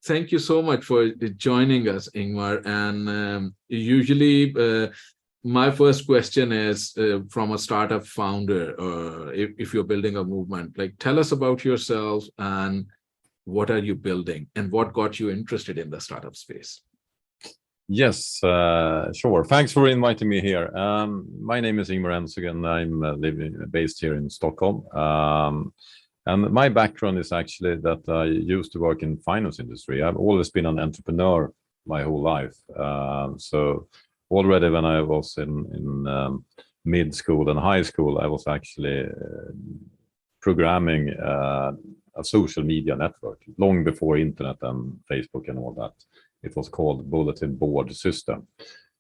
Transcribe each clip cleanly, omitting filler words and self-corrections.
thank you so much for joining us, Ingmar. And usually, my first question is from a startup founder, or if you're building a movement, like tell us about yourself and what are you building and what got you interested in the startup space? Yes, sure. Thanks for inviting me here. My name is Ingmar Ernst, and I'm based here in Stockholm. And my background is actually that I used to work in finance industry. I've always been an entrepreneur my whole life. So already when I was in mid school and high school, I was actually programming a social media network long before internet and Facebook and all that. It was called bulletin board system,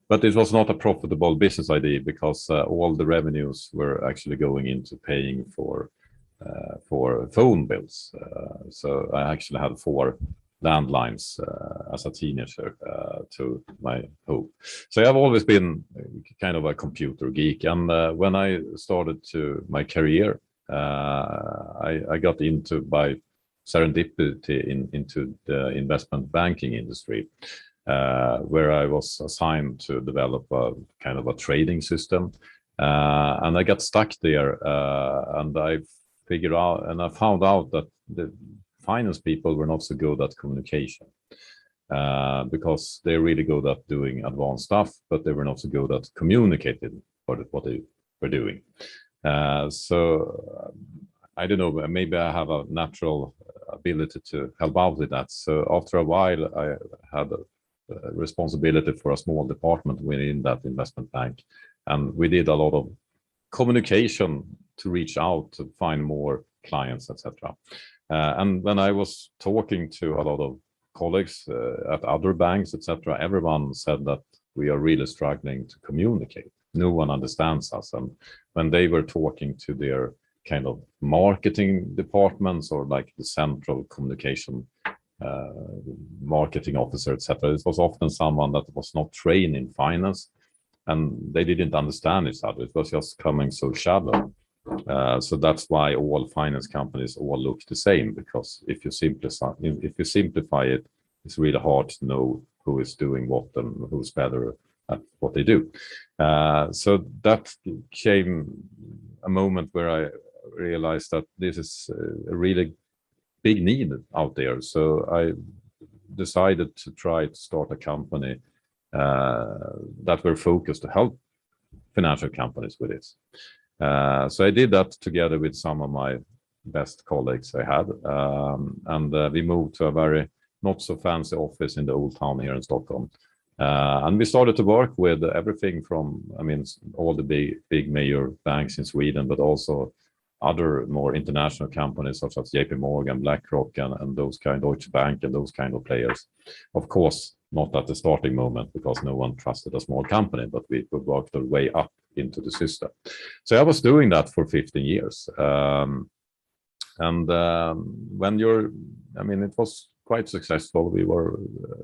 but it was not a profitable business idea because all the revenues were actually going into paying for phone bills. So I actually had 4 landlines as a teenager to my home. So I've always been kind of a computer geek. And when I started my career, I got into by serendipity into the investment banking industry, where I was assigned to develop a kind of a trading system. And I got stuck there, and I figured out, and I found out that the finance people were not so good at communication, because they're really good at doing advanced stuff, but they were not so good at communicating what they were doing. So I don't know, maybe I have a natural ability to help out with that. So after a while, I had a responsibility for a small department within that investment bank. And we did a lot of communication to reach out to find more clients, etc. And when I was talking to a lot of colleagues at other banks, etc., everyone said that we are really struggling to communicate. No one understands us. And when they were talking to their kind of marketing departments or like the central communication marketing officer, etc., it was often someone that was not trained in finance, and they didn't understand each other. It was just coming so shallow. So that's why all finance companies all look the same, because if you simplify it, it's really hard to know who is doing what and who's better at what they do. So that came a moment where I realized that this is a really big need out there. So I decided to try to start a company that were focused to help financial companies with this. So I did that together with some of my best colleagues I had, and we moved to a very not so fancy office in the old town here in Stockholm. And we started to work with everything from, I mean, all the big major banks in Sweden, but also other more international companies such as JP Morgan, BlackRock, and those kind, Deutsche Bank, and those kind of players. Of course, not at the starting moment because no one trusted a small company, but we could work our way up into the system. So I was doing that for 15 years. When you're, I mean, it was quite successful. We were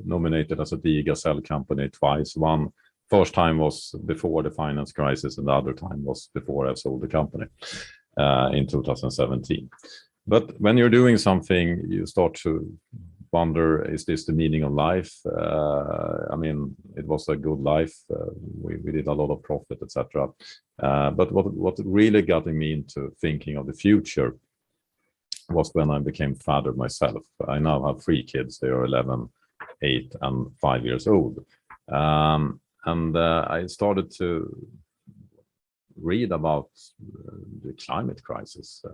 nominated as a Gasell company twice. One first time was before the finance crisis, and the other time was before I sold the company in 2017. But when you're doing something, you start to wonder, is this the meaning of life? I mean, it was a good life. We did a lot of profit, etc. But what really got me into thinking of the future was when I became father myself. I now have 3 kids. They are 11, 8, and 5 years old. I started to read about the climate crisis,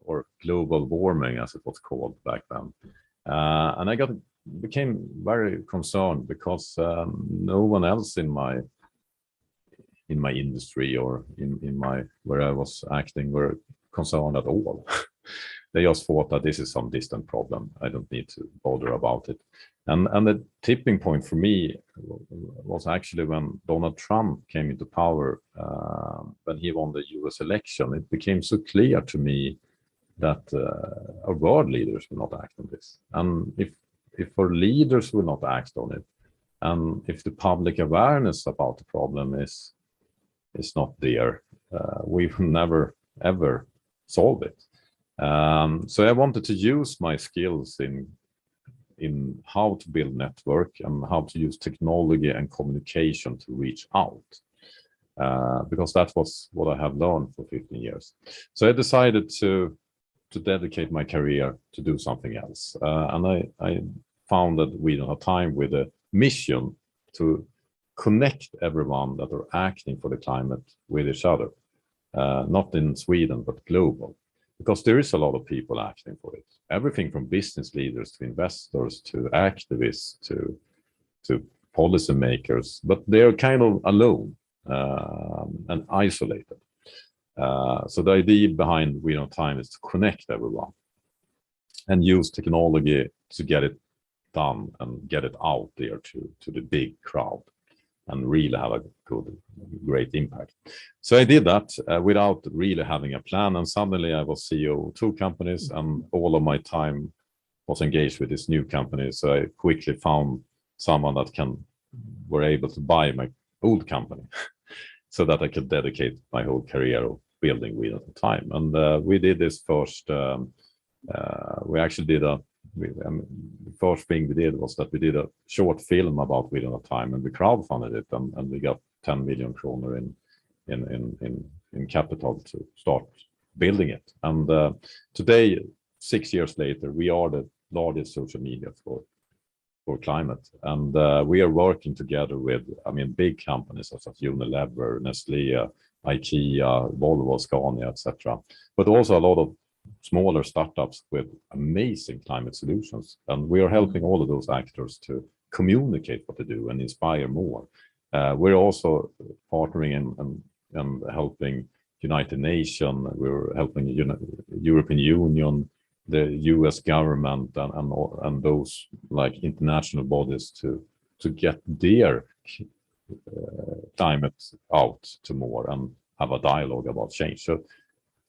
or global warming, as it was called back then. And I became very concerned because no one else in my industry or in my where I was acting were concerned at all. They just thought that this is some distant problem. I don't need to bother about it. And the tipping point for me was actually when Donald Trump came into power, when he won the US election. It became so clear to me that our world leaders will not act on this. And if our leaders will not act on it, and if the public awareness about the problem is not there, we will never, ever solve it. So I wanted to use my skills in in how to build network and how to use technology and communication to reach out. Because that was what I have learned for 15 years. So I decided to dedicate my career to do something else. And I founded We Don't Have Time with a mission to connect everyone that are acting for the climate with each other, not in Sweden, but global. Because there is a lot of people acting for it. Everything from business leaders to investors to activists to policymakers, but they're kind of alone and isolated. So the idea behind We Don't Have Time is to connect everyone and use technology to get it done and get it out there to the big crowd and really have a great impact. So I did that without really having a plan. And suddenly I was CEO of 2 companies and all of my time was engaged with this new company. So I quickly found someone that were able to buy my old company so that I could dedicate my whole career of building We Don't Have Time. And we did this first, we actually did the first thing we did was that we did a short film about We Don't Have Time, and we crowdfunded it, and we got 10 million kronor in capital to start building it. And today, 6 years later, we are the largest social media for climate, and we are working together with, big companies such as Unilever, Nestlé, IKEA, Volvo, Scania, etc., but also a lot of smaller startups with amazing climate solutions. And we are helping all of those actors to communicate what they do and inspire more. We're also partnering and helping United Nations. We're helping European Union, the US government, and those like international bodies to get their climate out to more and have a dialogue about change. So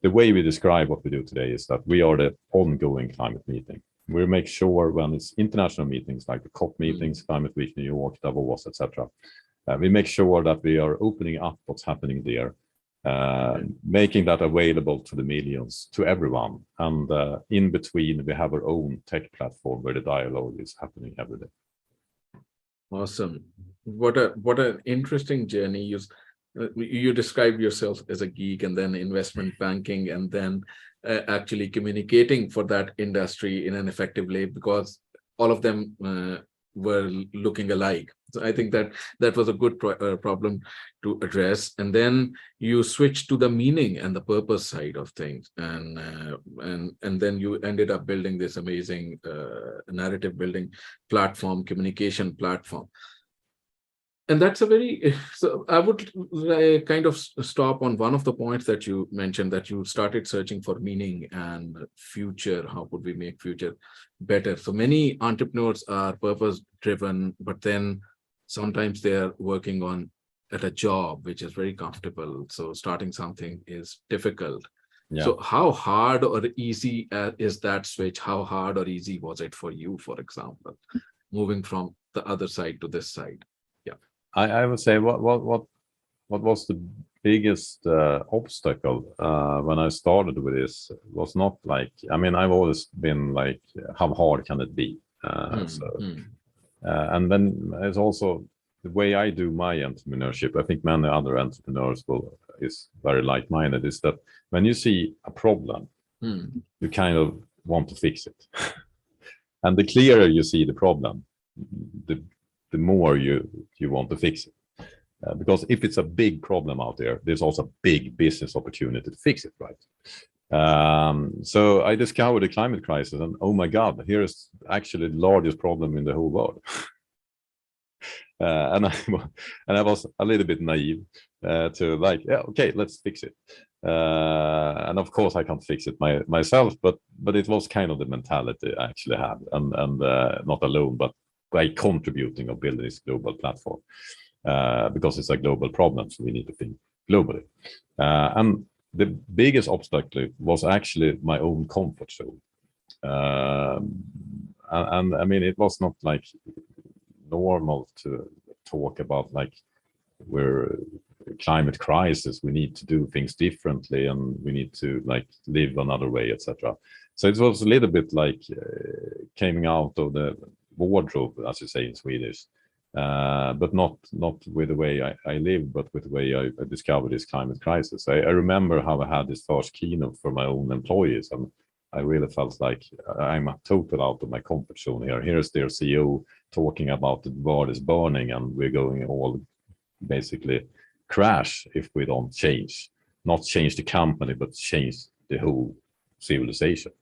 the way we describe what we do today is that we are the ongoing climate meeting. We make sure when it's international meetings like the COP meetings, Climate Week New York, Davos, etc., we make sure that we are opening up what's happening there, making that available to the millions, to everyone. And in between, we have our own tech platform where the dialogue is happening every day. Awesome. What an interesting journey. You describe yourself as a geek, and then investment banking, and then actually communicating for that industry in an effective way, because all of them were looking alike. So I think that was a good problem to address. And then you switched to the meaning and the purpose side of things, and then you ended up building this amazing narrative building platform, communication platform. And that's so I would kind of stop on one of the points that you mentioned, that you started searching for meaning and future. How could we make future better? So many entrepreneurs are purpose driven, but then sometimes they're working at a job which is very comfortable. So starting something is difficult. Yeah. So how hard or easy is that switch? How hard or easy was it for you, for example, moving from the other side to this side? I would say what was the biggest obstacle when I started with this was not like, I've always been like, how hard can it be? And then it's also the way I do my entrepreneurship. I think many other entrepreneurs is very like-minded, is that when you see a problem, you kind of want to fix it. And the clearer you see the problem, the more you want to fix it. Because if it's a big problem out there, there's also a big business opportunity to fix it, right? So I discovered the climate crisis, and oh my God, here is actually the largest problem in the whole world. And I was a little bit naive to like, yeah, okay, let's fix it. And of course I can't fix it myself, but it was kind of the mentality I actually had, and not alone, but by contributing or building this global platform, because it's a global problem, so we need to think globally. And the biggest obstacle was actually my own comfort zone. And it was not like normal to talk about like we're climate crisis, we need to do things differently, and we need to like live another way, etc. So it was a little bit like coming out of the wardrobe, as you say in Swedish, but not with the way I live, but with the way I discovered this climate crisis. I remember how I had this first keynote for my own employees, and I really felt like I'm total out of my comfort zone here. Here's their CEO talking about the world is burning and we're going all basically crash if we don't change. Not change the company, but change the whole civilization.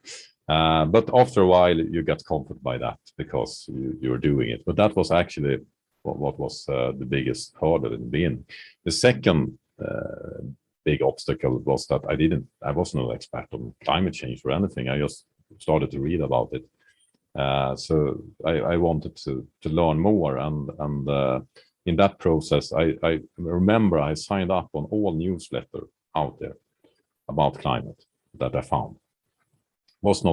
But after a while, you get comfort by that because you're doing it. But that was actually what was the biggest hurdle in the beginning. The second big obstacle was that I was no expert on climate change or anything. I just started to read about it. So I wanted to learn more, and in that process, I remember I signed up on all newsletters out there about climate that I found. It was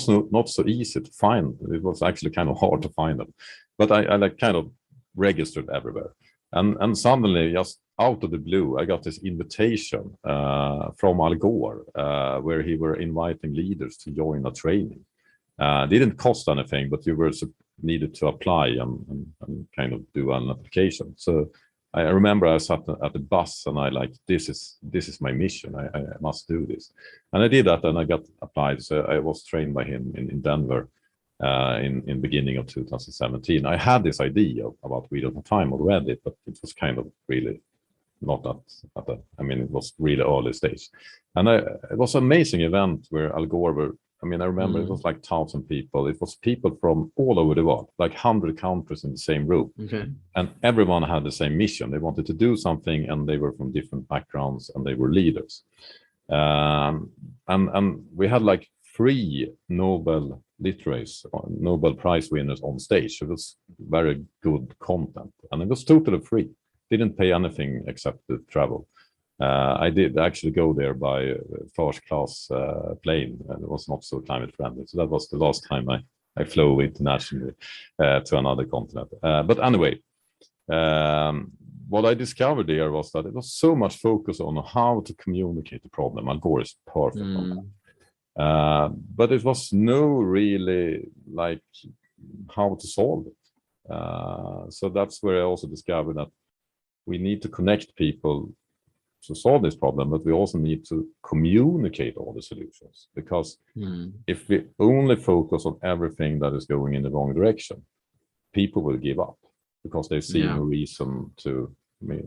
not so easy to find. It was actually kind of hard to find them, but I like kind of registered everywhere. And suddenly, just out of the blue, I got this invitation from Gore, where he were inviting leaders to join a training. Didn't cost anything, but you were needed to apply and kind of do an application. So I remember I sat at the bus and I like, this is my mission. I must do this. And I did that and I got applied. So I was trained by him in Denver in beginning of 2017. I had this idea about We Don't Have Time already, but it was kind of really not that, I mean, it was really early stage. And it was an amazing event where Al Gore were, I mean, I remember it was like 1,000 people. It was people from all over the world, like 100 countries in the same room. Okay. And everyone had the same mission. They wanted to do something, and they were from different backgrounds, and they were leaders. And we had like 3 Nobel literates, Nobel Prize winners on stage. It was very good content, and it was totally free. Didn't pay anything except the travel. I did actually go there by first class plane, and it was not so climate friendly. So that was the last time I flew internationally to another continent. But anyway, what I discovered there was that it was so much focus on how to communicate the problem. Al Gore is perfect on that. But it was no really like how to solve it. So that's where I also discovered that we need to connect people to solve this problem, but we also need to communicate all the solutions, because if we only focus on everything that is going in the wrong direction, people will give up because they see no reason to.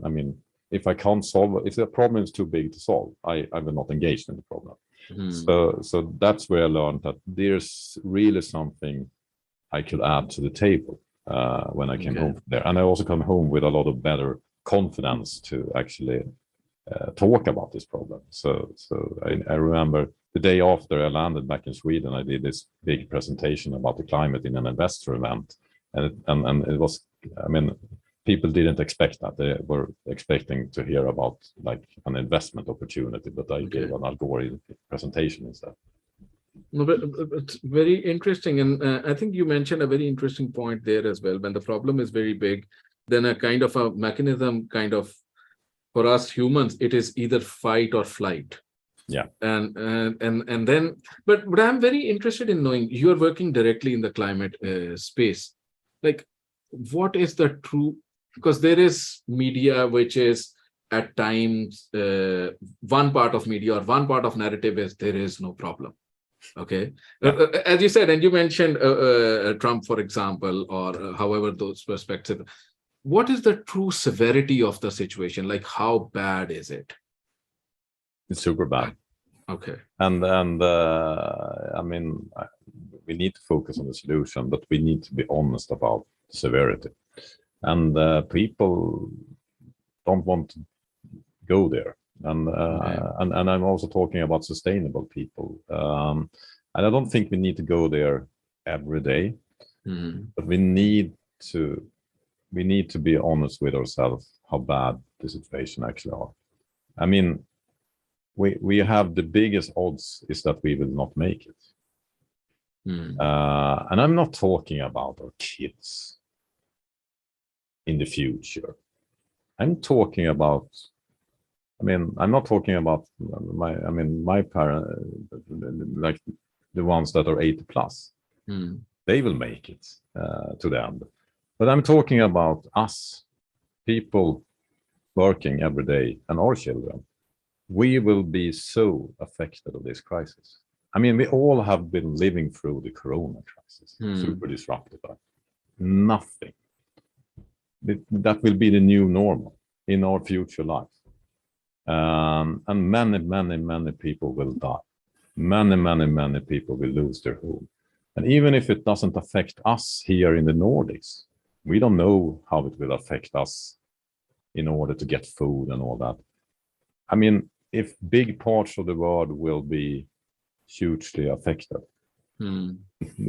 I mean, if I can't solve it, if the problem is too big to solve, I will not engage in the problem. So that's where I learned that there's really something I could add to the table when I came home from there, and I also come home with a lot of better confidence to actually talk about this problem. So I remember the day after I landed back in Sweden, I did this big presentation about the climate in an investor event, and it was, I mean, people didn't expect that. They were expecting to hear about like an investment opportunity, but I gave an Al Gore presentation instead. No, but it's very interesting, and I think you mentioned a very interesting point there as well. When the problem is very big, then a kind of a mechanism, kind of, for us humans, it is either fight or flight. Yeah. And then, but I'm very interested in knowing, you are working directly in the climate space. Like, what is the true? Because there is media which is at times one part of media or one part of narrative is there is no problem. Okay. As you said, and you mentioned Trump, for example, or however those perspectives. What is the true severity of the situation? Like, how bad is it? It's super bad. Okay. And I mean, we need to focus on the solution, but we need to be honest about the severity. And people don't want to go there. And I'm also talking about sustainable people. And I don't think we need to go there every day, but we need to be honest with ourselves how bad the situation actually are. I mean, we have the biggest odds is that we will not make it. And I'm not talking about our kids in the future. I'm talking about, I mean, I'm not talking about my parents, like the ones that are 80 plus. they will make it to the end. But I'm talking about us, people working every day, and our children. We will be so affected of this crisis. I mean, we all have been living through the corona crisis, super disrupted by nothing. That will be the new normal in our future life. And many people will die. Many people will lose their home. And even if it doesn't affect us here in the Nordics, we don't know how it will affect us in order to get food and all that. I mean, if big parts of the world will be hugely affected,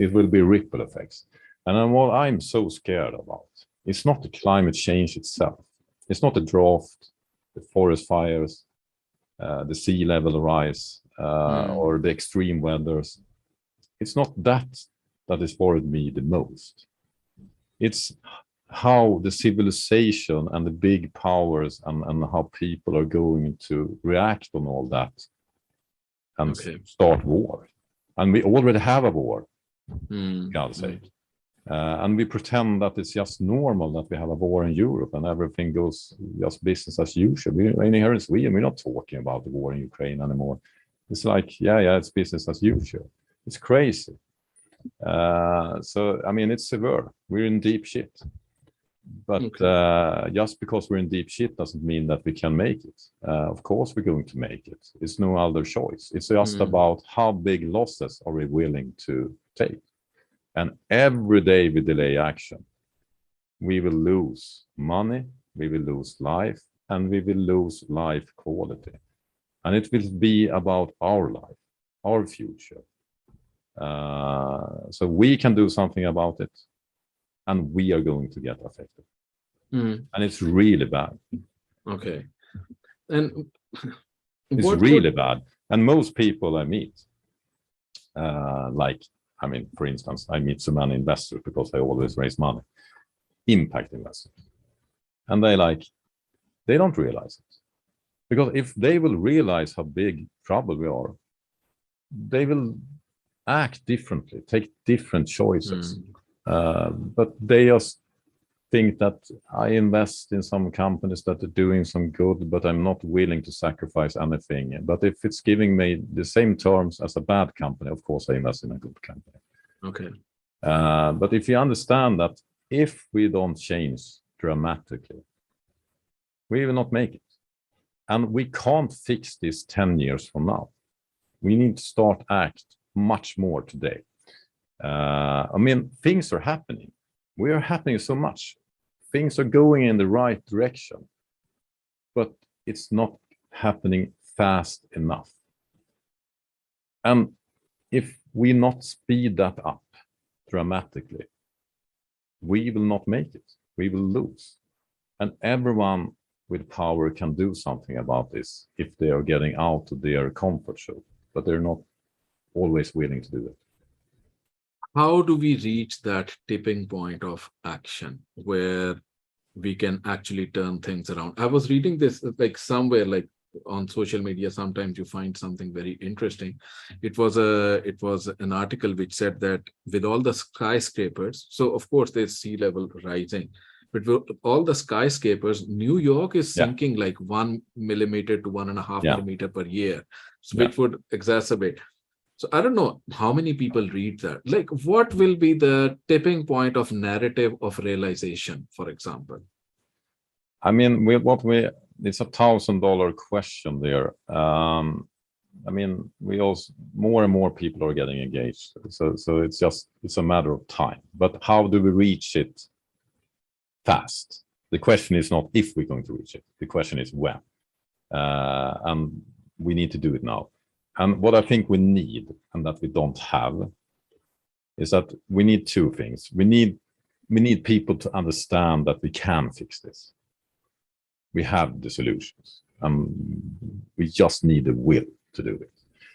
it will be ripple effects. And what I'm so scared about, it's not the climate change itself. It's not the drought, the forest fires, the sea level rise, or the extreme weathers. It's not that is worried me the most. It's how the civilization and the big powers and how people are going to react on all that and start war. And we already have a war, God's sake. And we pretend that it's just normal that we have a war in Europe and everything goes just business as usual. Here in Sweden, we're not talking about the war in Ukraine anymore. It's like, yeah, it's business as usual. It's crazy. So, I mean, it's severe. We're in deep shit. But just because we're in deep shit doesn't mean that we can make it. Of course, we're going to make it. It's no other choice. It's just about how big losses are we willing to take. And every day we delay action, we will lose money, we will lose life, and we will lose life quality. And it will be about our life, our future. So we can do something about it, and we are going to get affected. And it's really bad. Okay. And it's really bad. And most people I meet, for instance, I meet so many investors because I always raise money, impact investors. And they don't realize it. Because if they will realize how big trouble we are, they will act differently, take different choices. But they just think that I invest in some companies that are doing some good, but I'm not willing to sacrifice anything. But if it's giving me the same terms as a bad company, of course I invest in a good company. Okay. But if you understand that if we don't change dramatically, we will not make it. And we can't fix this 10 years from now. We need to start act much more today. Things are happening. We are happening so much. Things are going in the right direction, but it's not happening fast enough. And if we not speed that up dramatically, we will not make it. We will lose. And everyone with power can do something about this if they are getting out of their comfort zone, but they're not always willing to do it. How do we reach that tipping point of action where we can actually turn things around? I was reading this somewhere on social media. Sometimes you find something very interesting. It was an article which said that with all the skyscrapers, so of course there's sea level rising, but with all the skyscrapers, New York is sinking 1 millimeter to 1.5 millimeter per year, which would exacerbate. So I don't know how many people read that. What will be the tipping point of narrative of realization, for example? It's $1,000 question there. More and more people are getting engaged. So it's a matter of time. But how do we reach it fast? The question is not if we're going to reach it. The question is when. And we need to do it now. And what I think we need, and that we don't have, is that we need two things. We need people to understand that we can fix this. We have the solutions. We just need the will to do it.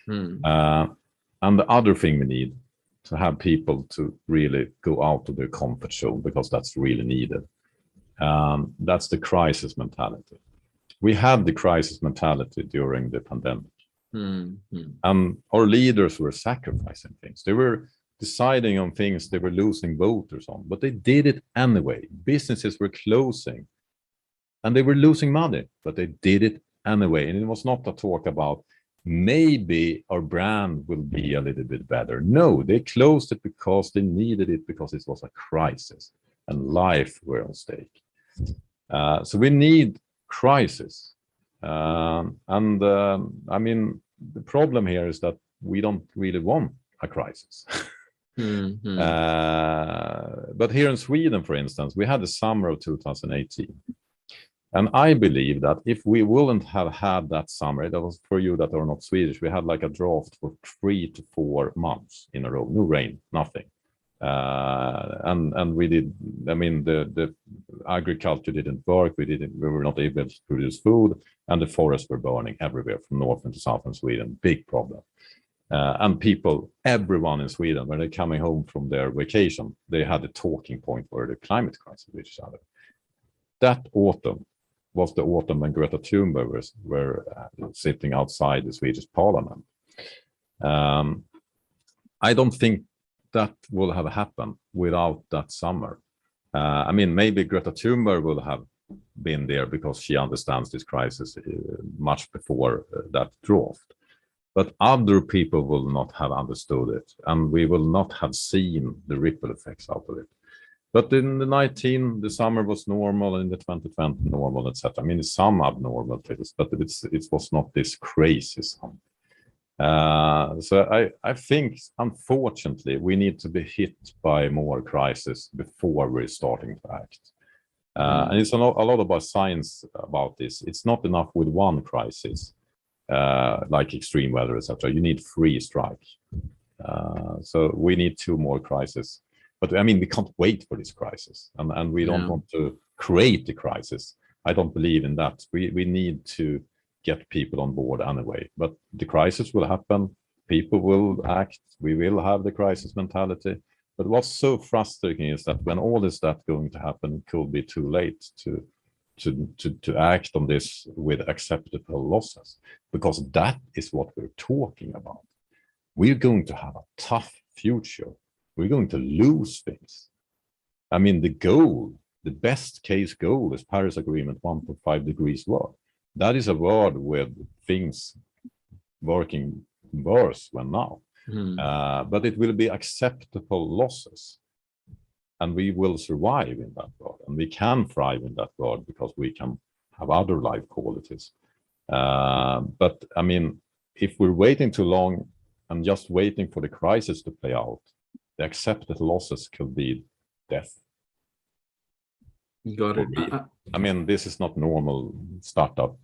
And the other thing we need to have people to really go out of their comfort zone, because that's really needed. That's the crisis mentality. We had the crisis mentality during the pandemic. Our leaders were sacrificing things. They were deciding on things they were losing voters on, but they did it anyway. Businesses were closing and they were losing money, but they did it anyway. And it was not a talk about maybe our brand will be a little bit better. No, they closed it because they needed it, because it was a crisis and life were on stake. So we need crisis. I mean, the problem here is that we don't really want a crisis. But here in Sweden, for instance, we had the summer of 2018. And I believe that if we wouldn't have had that summer, that was for you that are not Swedish, we had like a drought for 3 to 4 months in a row, no rain, nothing. And we did, I mean, the agriculture didn't work, we were not able to produce food, and the forests were burning everywhere from north into southern Sweden, big problem. And people, everyone in Sweden, when they're coming home from their vacation, they had a talking point for the climate crisis with each other. That autumn was the autumn when Greta Thunberg were sitting outside the Swedish parliament. I don't think that will have happened without that summer. I mean, maybe Greta Thunberg will have been there because she understands this crisis much before that draft. But other people will not have understood it, and we will not have seen the ripple effects out of it. But in the 19, the summer was normal, in the 2020 normal, etc. I mean, some abnormal things, but it was not this crazy summer. So I think, unfortunately, we need to be hit by more crisis before we're starting to act. And it's a lot about science about this. It's not enough with one crisis, like extreme weather, etc. You need 3 strikes. So we need 2 more crises. But I mean, we can't wait for this crisis, and we don't want to create the crisis. I don't believe in that. We need to get people on board anyway. But the crisis will happen. People will act. We will have the crisis mentality. But what's so frustrating is that when all is that going to happen, it could be too late to act on this with acceptable losses, because that is what we're talking about. We're going to have a tough future. We're going to lose things. I mean, the goal, the best case goal is Paris Agreement 1.5 degrees world. That is a world with things working worse than now. But it will be acceptable losses. And we will survive in that world. And we can thrive in that world because we can have other life qualities. But I mean, if we're waiting too long and just waiting for the crisis to play out, the accepted losses could be death. Got it. I mean, this is not normal startup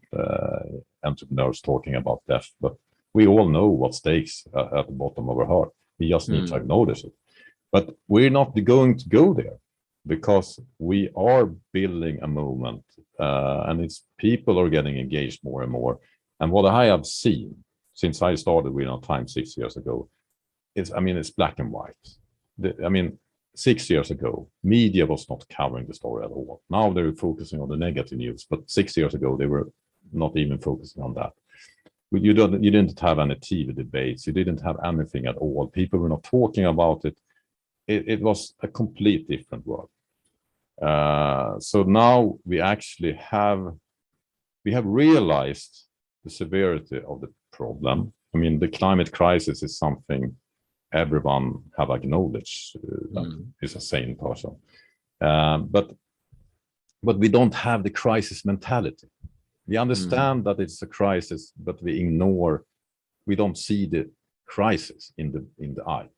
entrepreneurs talking about death, but we all know what stakes at the bottom of our heart. We just need to acknowledge it. But we're not going to go there, because we are building a movement, and it's people are getting engaged more and more. And what I have seen since I started with Time 6 years ago is, I mean, it's black and white. 6 years ago, media was not covering the story at all. Now they're focusing on the negative news, but 6 years ago, they were not even focusing on that. You didn't have any TV debates. You didn't have anything at all. People were not talking about it. It was a complete different world. So now we actually have realized the severity of the problem. I mean, the climate crisis is something everyone have acknowledged that is a sane person. But we don't have the crisis mentality. We understand that it's a crisis, but we don't see the crisis in the eye.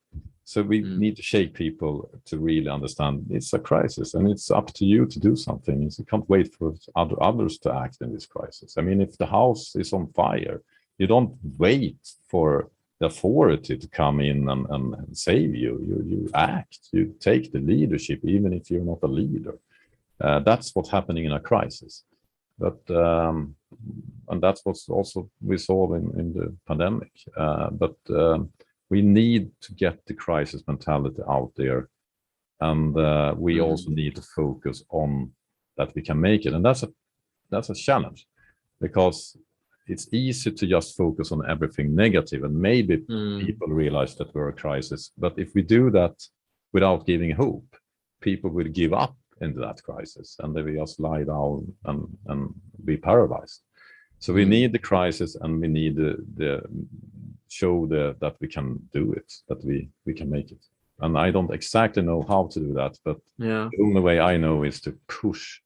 So we need to shake people to really understand it's a crisis, and it's up to you to do something. You can't wait for others to act in this crisis. I mean, if the house is on fire, you don't wait for the authority to come in and save you. You act, you take the leadership, even if you're not a leader. That's what's happening in a crisis. But and that's what's also we saw in the pandemic. But we need to get the crisis mentality out there, and we also need to focus on that we can make it. And that's a challenge, because it's easy to just focus on everything negative, and maybe Mm. people realize that we're a crisis. But if we do that without giving hope, people will give up into that crisis, and they will just lie down and be paralyzed. So we need the crisis, and we need the show that we can do it, that we can make it. And I don't exactly know how to do that, but Yeah. the only way I know is to push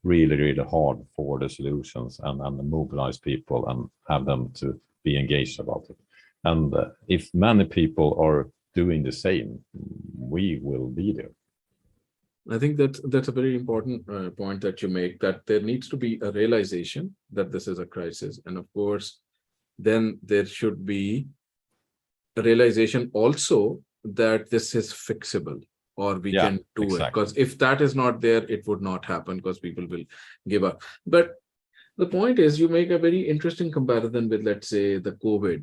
really, really hard for the solutions and mobilize people and have them to be engaged about it. And if many people are doing the same, we will be there. I think that's a very important point that you make, that there needs to be a realization that this is a crisis. And of course, then there should be a realization also that this is fixable, or we can do it. Because if that is not there, it would not happen, because people will give up. But the point is, you make a very interesting comparison with, let's say, the COVID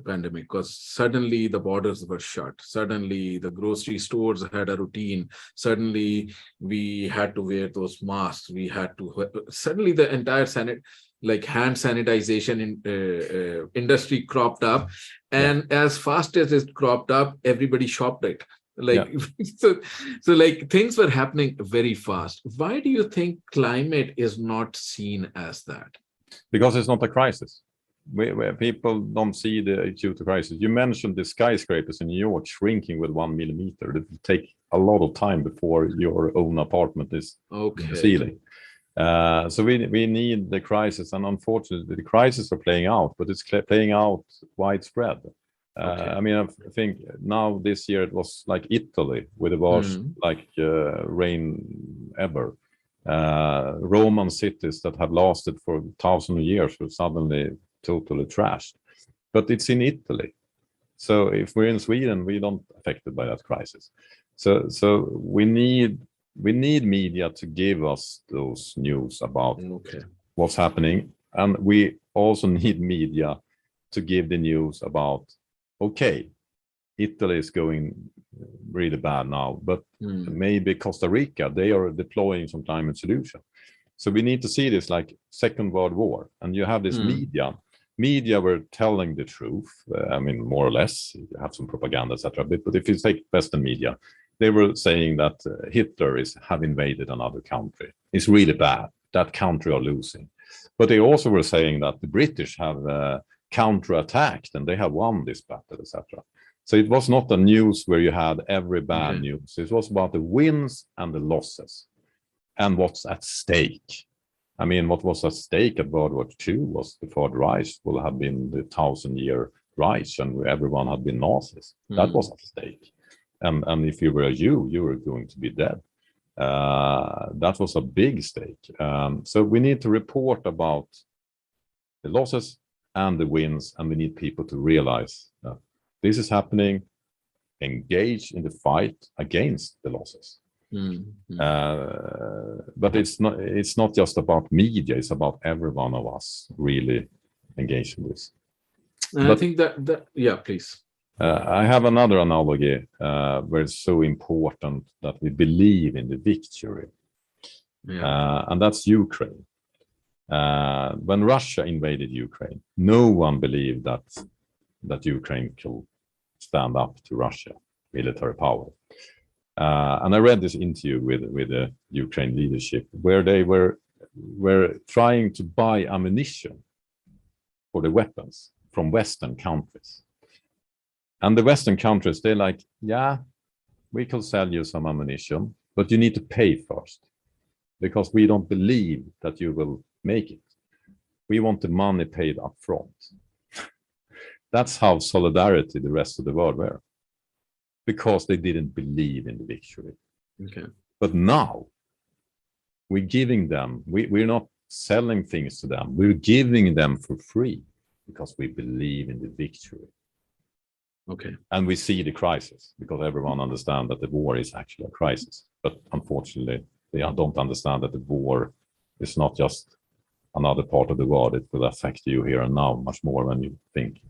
pandemic, because suddenly the borders were shut. Suddenly the grocery stores had a routine. Suddenly we had to wear those masks. We had to, suddenly the entire hand sanitization industry cropped up. And as fast as it cropped up, everybody shopped it. So like things were happening very fast. Why do you think climate is not seen as that? Because it's not a crisis. Where people don't see the acute crisis. You mentioned the skyscrapers in New York shrinking with 1 millimeter. It will take a lot of time before your own apartment is in the ceiling. So we need the crisis, and unfortunately the crises are playing out, but it's playing out widespread. I mean, I think now this year it was like Italy with the worst rain ever. Roman cities that have lasted for 1,000 years were suddenly totally trashed. But it's in Italy. So if we're in Sweden, we don't affected by that crisis. So we need media to give us those news about what's happening, and we also need media to give the news about, okay, Italy is going really bad now, but maybe Costa Rica, they are deploying some climate solution. So we need to see this like Second World War, and you have this media were telling the truth. I mean, more or less, you have some propaganda, etc. But if you take Western media, they were saying that Hitler have invaded another country. It's really bad. That country are losing. But they also were saying that the British have counterattacked and they have won this battle, etc. So it was not a news where you had every bad news. It was about the wins and the losses and what's at stake. I mean, what was at stake at World War II was the Third Reich will have been the 1,000-year Reich, and everyone had been Nazis. That was at stake. And if you were a Jew, you were going to be dead. That was a big stake. So we need to report about the losses and the wins, and we need people to realize that this is happening, engage in the fight against the losses. But it's not just about media, it's about every one of us really engaged in this. And I think that yeah, please. I have another analogy where it's so important that we believe in the victory. And that's Ukraine. When Russia invaded Ukraine, no one believed that Ukraine could stand up to Russia military power. And I read this interview with the Ukraine leadership where they were trying to buy ammunition for the weapons from Western countries. And the Western countries, they're like, yeah, we can sell you some ammunition, but you need to pay first because we don't believe that you will make it. We want the money paid up front. That's how solidarity the rest of the world were, because they didn't believe in the victory. But now we're giving them, we're not selling things to them. We're giving them for free because we believe in the victory. And we see the crisis because everyone understands that the war is actually a crisis. But unfortunately, they don't understand that the war is not just another part of the world. It will affect you here and now much more than you think.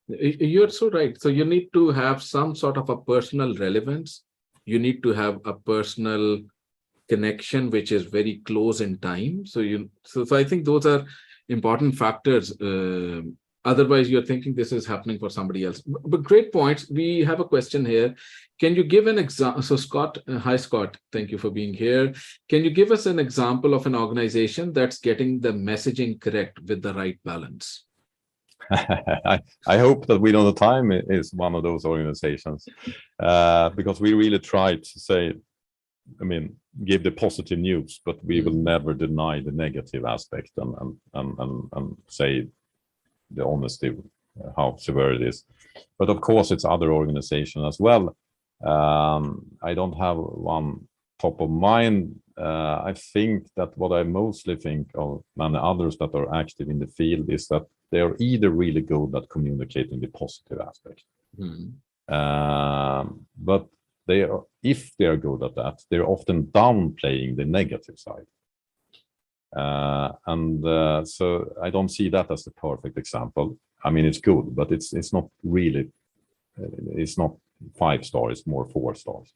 You're so right. So you need to have some sort of a personal relevance. You need to have a personal connection, which is very close in time. So I think those are important factors. Otherwise, you're thinking this is happening for somebody else. But great points. We have a question here. Can you give an example? So Scott, hi Scott, thank you for being here. Can you give us an example of an organization that's getting the messaging correct with the right balance? I hope that We Don't Have Time is one of those organizations, because we really try to say, I mean, give the positive news, but we will never deny the negative aspect and say the honesty, how severe it is. But of course, it's other organizations as well. I don't have one top of mind. I think that what I mostly think of many others that are active in the field is that they are either really good at communicating the positive aspect, but they are, if they are good at that, they're often downplaying the negative side. So I don't see that as the perfect example. I mean, it's good, but it's not really, it's not 5 stars, it's more 4 stars.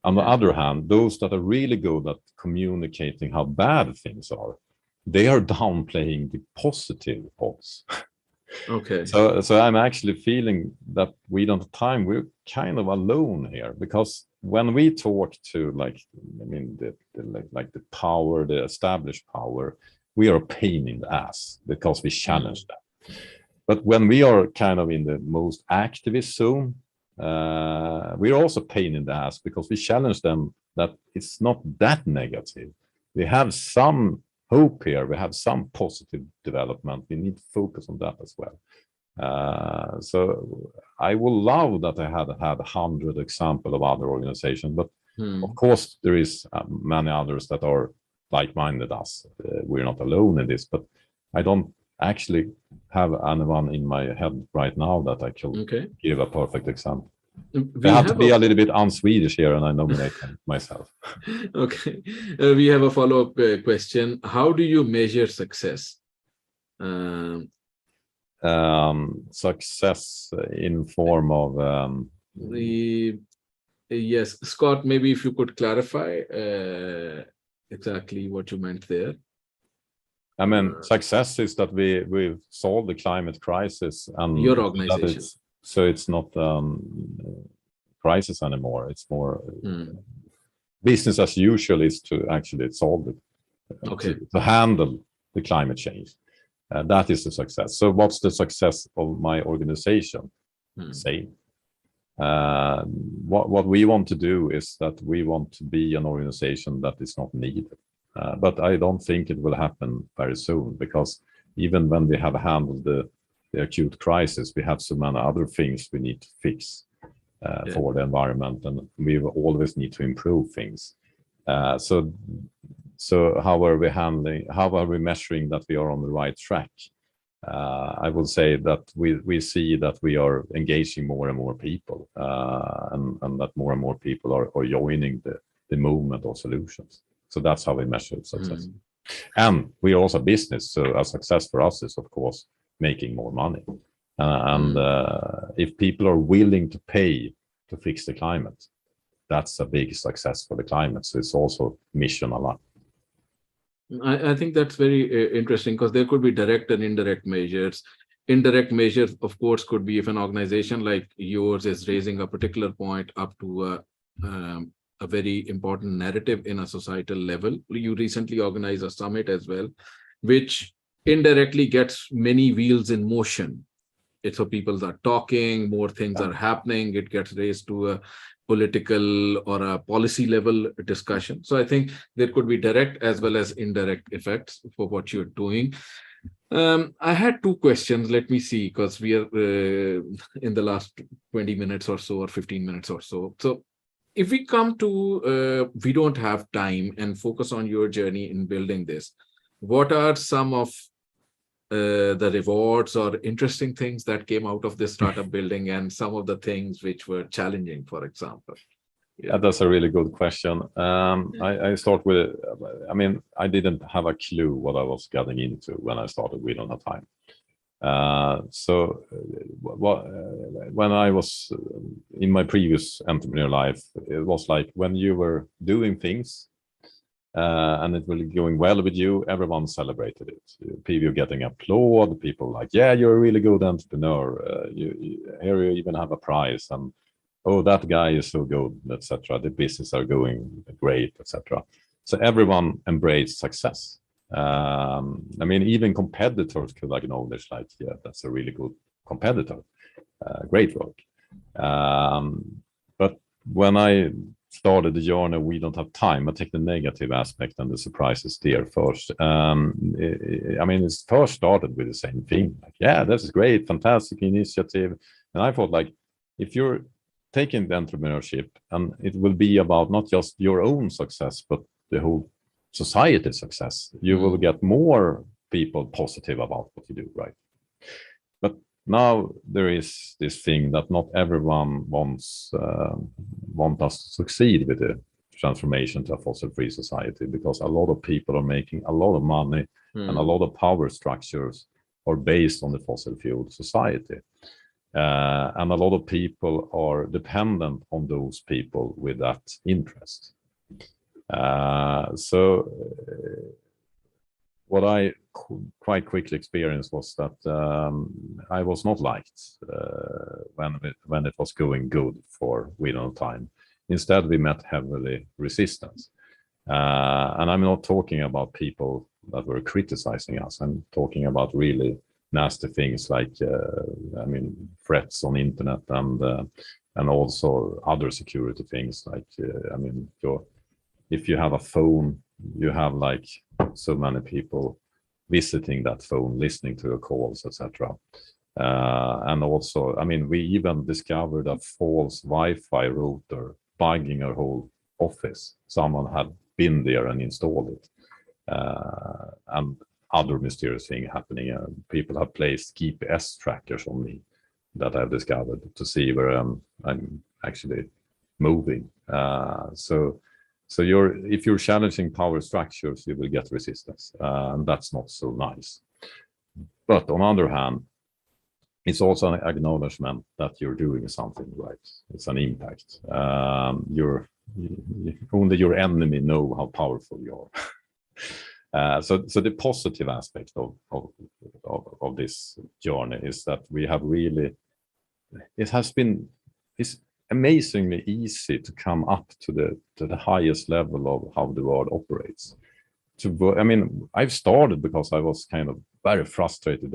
On the other hand, those that are really good at communicating how bad things are, they are downplaying the positive parts. Okay. So I'm actually feeling that We Don't Have Time, we're kind of alone here, because when we talk to, like, I mean, the power, the established power, we are a pain in the ass because we challenge them. But when we are kind of in the most activist zone, we're also a pain in the ass because we challenge them that it's not that negative. We have some hope here. We have some positive development. We need to focus on that as well. So I would love that I had 100 examples of other organizations, but of course there is many others that are like-minded us. We're not alone in this, but I don't actually have anyone in my head right now that I can give a perfect example. I have to be a little bit un-Swedish here, and I nominate myself. Okay. We have a follow-up question. How do you measure success? Success in form of... Yes, Scott, maybe if you could clarify exactly what you meant there. I mean, success is that we've solved the climate crisis, and your organization. So it's not crisis anymore. It's more business as usual is to actually solve it, to handle the climate change. That is the success. So what's the success of my organization? Same. What we want to do is that we want to be an organization that is not needed. But I don't think it will happen very soon, because even when we have handled the acute crisis, we have so many other things we need to fix for the environment, and we always need to improve things. So how are we measuring that we are on the right track? I would say that we see that we are engaging more and more people, and that more and more people are joining the movement of solutions. So that's how we measure success. And we are also a business, so a success for us is, of course, making more money. If people are willing to pay to fix the climate, that's a big success for the climate. So it's also mission aligned. I think that's very interesting, because there could be direct and indirect measures. Indirect measures, of course, could be if an organization like yours is raising a particular point up to a very important narrative in a societal level. You recently organized a summit as well, which indirectly gets many wheels in motion. It's so people are talking, more things are happening, it gets raised to a political or a policy level discussion. So I think there could be direct as well as indirect effects for what you're doing. I had 2 questions. Let me see, because we are in the last 20 minutes or so, or 15 minutes or so. So if we come to We Don't Have Time and focus on your journey in building this, what are some of the rewards or interesting things that came out of this startup building, and some of the things which were challenging, for example? Yeah, that's a really good question. I start with, I mean, I didn't have a clue what I was getting into when I started We Don't Have Time. When I was in my previous entrepreneur life, it was like when you were doing things, and it will be going well with you. Everyone celebrated it. People getting applaud. People like, yeah, you're a really good entrepreneur. Here you even have a prize, and oh, that guy is so good, etc. The business are going great, etc. So everyone embraced success. I mean, even competitors could acknowledge, like, yeah, that's a really good competitor. Great work. But when I started the journey, we don't have time. I take the negative aspect and the surprises there first. I mean, it first started with the same thing. Like, yeah, this is great, fantastic initiative. And I thought, like, if you're taking the entrepreneurship, and it will be about not just your own success, but the whole society's success, you will get more people positive about what you do, right? But now there is this thing that not everyone wants us to succeed with the transformation to a fossil-free society, because a lot of people are making a lot of money and a lot of power structures are based on the fossil fuel society. And a lot of people are dependent on those people with that interest. So what I quite quickly experienced was that I was not liked when it was going good for Wheel Time. Instead, we met heavily resistance. And I'm not talking about people that were criticizing us. I'm talking about really nasty things like, I mean, threats on internet and also other security things like, I mean, if you have a phone, you have like so many people visiting that phone, listening to your calls, etc. And also, I mean, we even discovered a false Wi-Fi router bugging our whole office. Someone had been there and installed it. And other mysterious thing happening. People have placed GPS trackers on me that I've discovered to see where I'm actually moving. So if you're challenging power structures, you will get resistance, and that's not so nice. But on the other hand, it's also an acknowledgement that you're doing something right. It's an impact. Only your enemy know how powerful you are. So the positive aspect of this journey is that we have really, it's amazingly easy to come up to the highest level of how the world operates. I mean, I've started because I was kind of very frustrated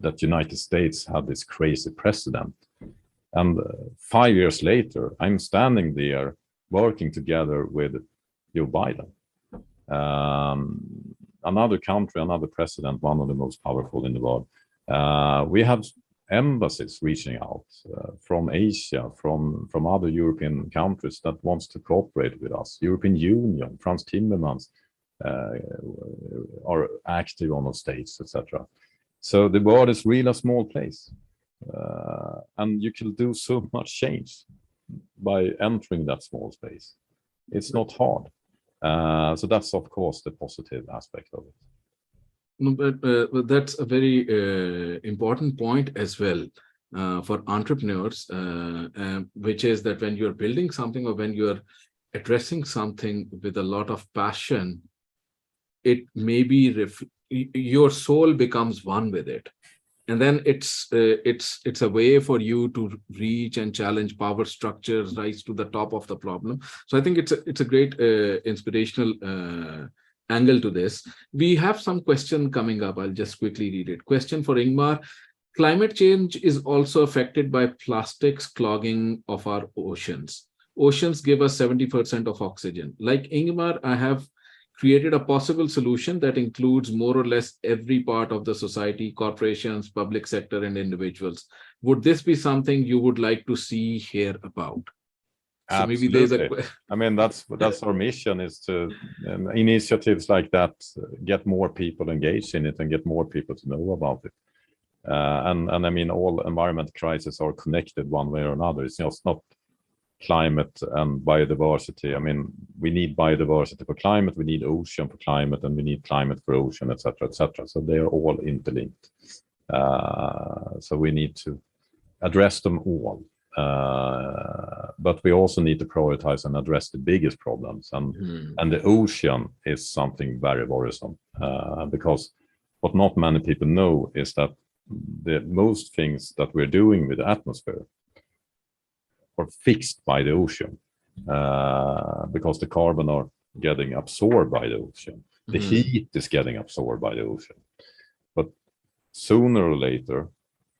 that United States had this crazy president, and 5 years later, I'm standing there working together with Joe Biden. Another country, another president, one of the most powerful in the world. We have embassies reaching out from Asia, from other European countries that wants to cooperate with us. European Union, Franz Timmermans are active on the states, etc. So the world is really a small place, and you can do so much change by entering that small space. It's not hard. So that's, of course, the positive aspect of it. No, but that's a very important point as well for entrepreneurs, which is that when you're building something or when you're addressing something with a lot of passion, it may be your soul becomes one with it. And then it's a way for you to reach and challenge power structures, rise to the top of the problem. So I think it's a great inspirational angle to this. We have some question coming up. I'll just quickly read it. Question for Ingmar. Climate change is also affected by plastics clogging of our oceans. Oceans give us 70% of oxygen. Like Ingmar, I have created a possible solution that includes more or less every part of the society, corporations, public sector, and individuals. Would this be something you would like to see, hear about? So absolutely. Maybe there's I mean, that's our mission, is to initiatives like that get more people engaged in it and get more people to know about it. And I mean, all environment crises are connected one way or another. It's just not climate and biodiversity. I mean, we need biodiversity for climate, we need ocean for climate, and we need climate for ocean, etc., etc. So they are all interlinked. So we need to address them all. but we also need to prioritize and address the biggest problems. And the ocean is something very worrisome, because what not many people know is that the most things that we're doing with the atmosphere are fixed by the ocean, because the carbon are getting absorbed by the ocean. The heat is getting absorbed by the ocean. But sooner or later,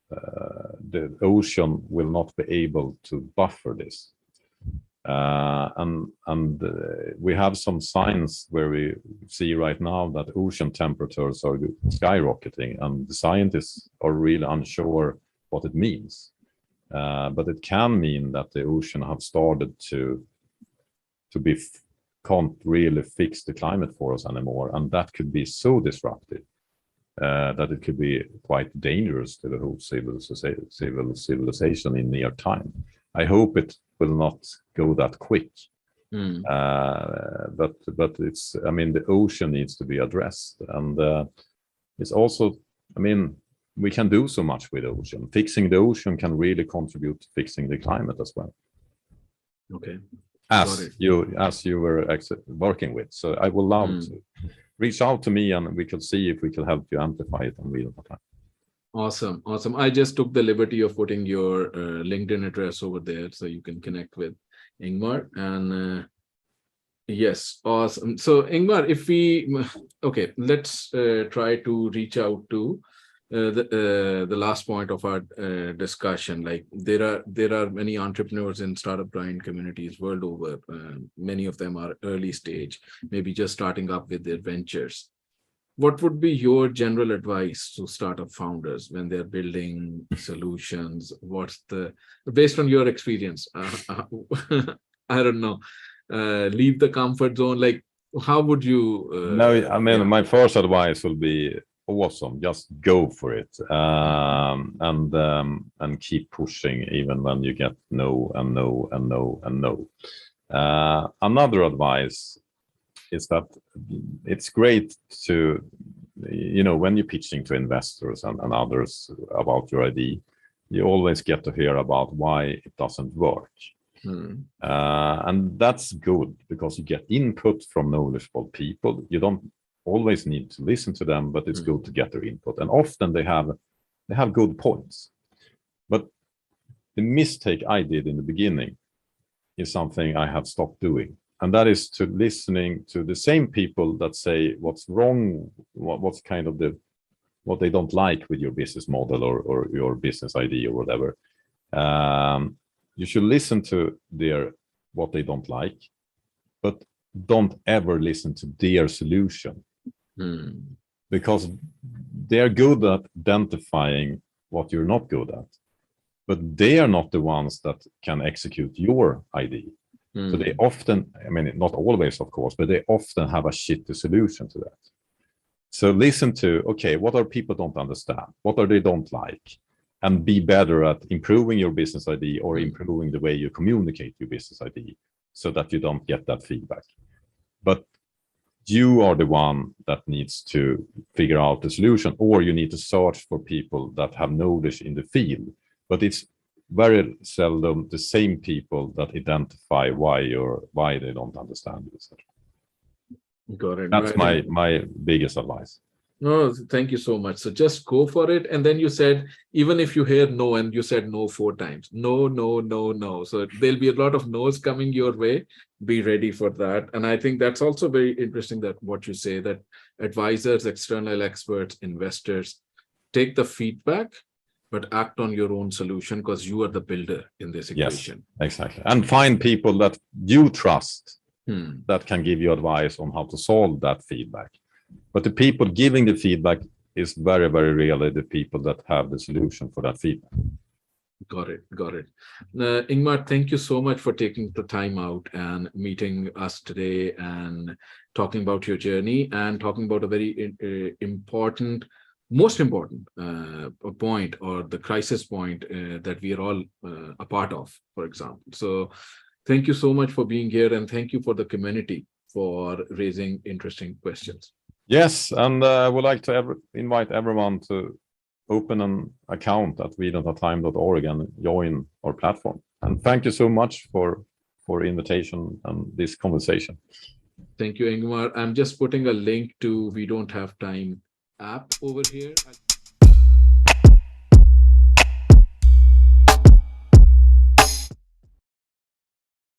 the ocean will not be able to buffer this. And we have some signs where we see right now that ocean temperatures are skyrocketing, and the scientists are really unsure what it means. But it can mean that the ocean have started to can't really fix the climate for us anymore, and that could be so disruptive that it could be quite dangerous to the whole civilization in near time. I hope it will not go that quick, but it's, I mean, the ocean needs to be addressed, and it's also, I mean, we can do so much with the ocean. Fixing the ocean can really contribute to fixing the climate as well. Okay. As you were working with. So I would love to reach out to me, and we can see if we can help you amplify it in real time. Awesome. I just took the liberty of putting your LinkedIn address over there so you can connect with Ingmar. And yes, awesome. So Ingmar, if we, okay, let's try to reach out to the last point of our discussion. Like there are many entrepreneurs in startup grind communities world over. Many of them are early stage, maybe just starting up with their ventures. What would be your general advice to startup founders when they're building solutions? What's based on your experience? I don't know. Leave the comfort zone. Like, how would you? No, I mean, my first advice will be awesome. Just go for it, and keep pushing even when you get no and no and no and no. Another advice is that it's great to, you know, when you're pitching to investors and others about your idea, you always get to hear about why it doesn't work. And that's good because you get input from knowledgeable people. You don't always need to listen to them, but it's good to get their input. And often they have good points. But the mistake I did in the beginning is something I have stopped doing. And that is to listening to the same people that say what's wrong, what's kind of what they don't like with your business model or your business idea or whatever. You should listen to what they don't like, but don't ever listen to their solution. Because they're good at identifying what you're not good at, but they are not the ones that can execute your idea. So they often, I mean, not always, of course, but they often have a shitty solution to that. So listen to, okay, what are people don't understand? What are they don't like? And be better at improving your business idea or improving the way you communicate your business idea so that you don't get that feedback. But you are the one that needs to figure out the solution, or you need to search for people that have knowledge in the field. But it's very seldom the same people that identify why they don't understand this. Got it. That's right. my biggest advice. No, thank you so much. So just go for it. And then you said, even if you hear no, and you said no 4 times, no, no, no, no. So there'll be a lot of no's coming your way. Be ready for that. And I think that's also very interesting that what you say, that advisors, external experts, investors, take the feedback, but act on your own solution because you are the builder in this equation. Yes, exactly. And find people that you trust that can give you advice on how to solve that feedback. But the people giving the feedback is very, very rarely the people that have the solution for that feedback. Got it. Ingmar, thank you so much for taking the time out and meeting us today and talking about your journey and talking about a very most important point, or the crisis point that we are all a part of, for example. So thank you so much for being here, and thank you for the community for raising interesting questions. Yes, and I would like to invite everyone to open an account at we-don't-have-time.org and join our platform. And thank you so much for invitation and this conversation. Thank you, Ingmar. I'm just putting a link to We Don't Have Time app over here.